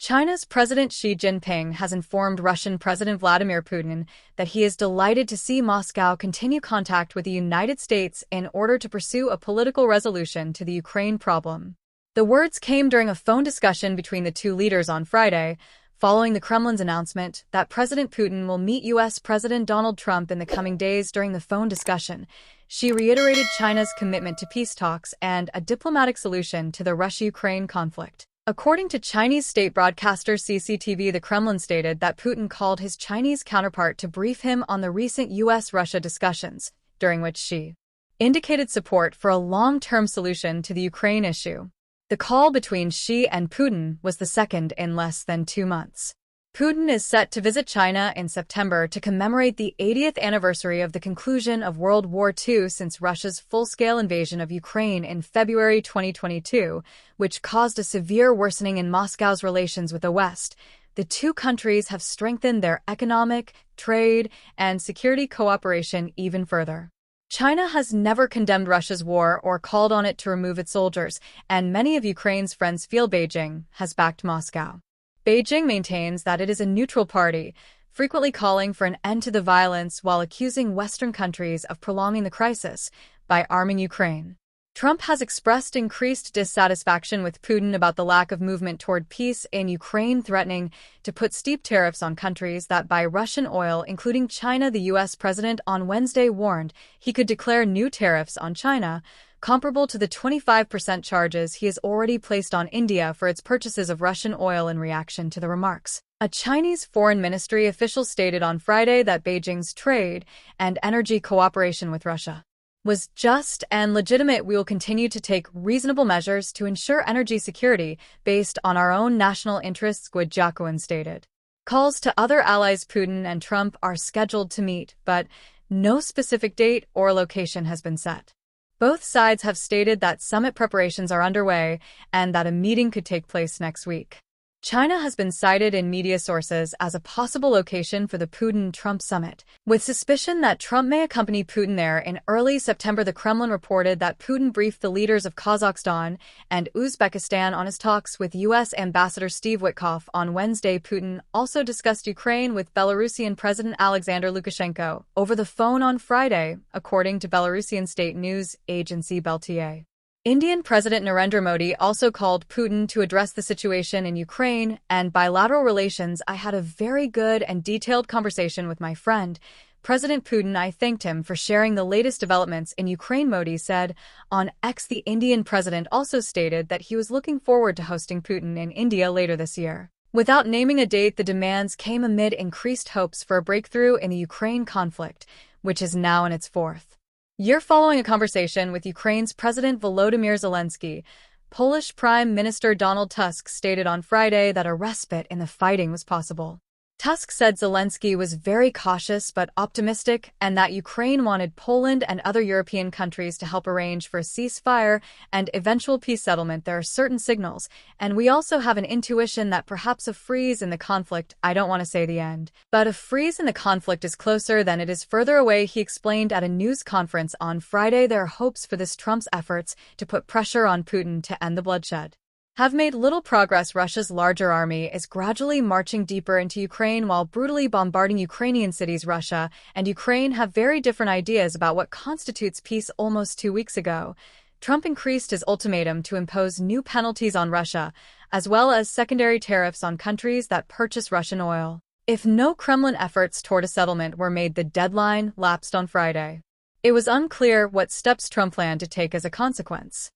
China's President Xi Jinping has informed Russian President Vladimir Putin that he is delighted to see Moscow continue contact with the United States in order to pursue a political resolution to the Ukraine problem. The words came during a phone discussion between the two leaders on Friday, following the Kremlin's announcement that President Putin will meet U.S. President Donald Trump in the coming days. During the phone discussion, Xi reiterated China's commitment to peace talks and a diplomatic solution to the Russia-Ukraine conflict. According to Chinese state broadcaster CCTV, the Kremlin stated that Putin called his Chinese counterpart to brief him on the recent U.S.-Russia discussions, during which Xi indicated support for a long-term solution to the Ukraine issue. The call between Xi and Putin was the second in less than 2 months. Putin is set to visit China in September to commemorate the 80th anniversary of the conclusion of World War II since Russia's full-scale invasion of Ukraine in February 2022, which caused a severe worsening in Moscow's relations with the West. The two countries have strengthened their economic, trade, and security cooperation even further. China has never condemned Russia's war or called on it to remove its soldiers, and many of Ukraine's friends feel Beijing has backed Moscow. Beijing maintains that it is a neutral party, frequently calling for an end to the violence while accusing Western countries of prolonging the crisis by arming Ukraine. Trump has expressed increased dissatisfaction with Putin about the lack of movement toward peace in Ukraine, threatening to put steep tariffs on countries that buy Russian oil, including China. The U.S. president on Wednesday warned he could declare new tariffs on China, comparable to the 25% charges he has already placed on India for its purchases of Russian oil in reaction to the remarks. A Chinese foreign ministry official stated on Friday that Beijing's trade and energy cooperation with Russia was just and legitimate. We will continue to take reasonable measures to ensure energy security based on our own national interests, Guo Jiaquan stated. Calls to other allies Putin and Trump are scheduled to meet, but no specific date or location has been set. Both sides have stated that summit preparations are underway and that a meeting could take place next week. China has been cited in media sources as a possible location for the Putin-Trump summit, with suspicion that Trump may accompany Putin there. In early September, the Kremlin reported that Putin briefed the leaders of Kazakhstan and Uzbekistan on his talks with U.S. Ambassador Steve Witkoff on Wednesday. Putin also discussed Ukraine with Belarusian President Alexander Lukashenko over the phone on Friday, according to Belarusian state news agency Belta. Indian President Narendra Modi also called Putin to address the situation in Ukraine and bilateral relations. I had a very good and detailed conversation with my friend, President Putin. I thanked him for sharing the latest developments in Ukraine, Modi said on X. The Indian president also stated that he was looking forward to hosting Putin in India later this year. Without naming a date, the demands came amid increased hopes for a breakthrough in the Ukraine conflict, which is now in its fourth year following a conversation with Ukraine's President Volodymyr Zelensky. Polish Prime Minister Donald Tusk stated on Friday that a respite in the fighting was possible. Tusk said Zelensky was very cautious but optimistic and that Ukraine wanted Poland and other European countries to help arrange for a ceasefire and eventual peace settlement. There are certain signals, and we also have an intuition that perhaps a freeze in the conflict, I don't want to say the end, but a freeze in the conflict is closer than it is further away, he explained at a news conference on Friday. There are hopes for this. Trump's efforts to put pressure on Putin to end the bloodshed have made little progress. Russia's larger army is gradually marching deeper into Ukraine while brutally bombarding Ukrainian cities. Russia and Ukraine have very different ideas about what constitutes peace. Almost 2 weeks ago, Trump increased his ultimatum to impose new penalties on Russia, as well as secondary tariffs on countries that purchase Russian oil. If no Kremlin efforts toward a settlement were made, the deadline lapsed on Friday. It was unclear what steps Trump planned to take as a consequence.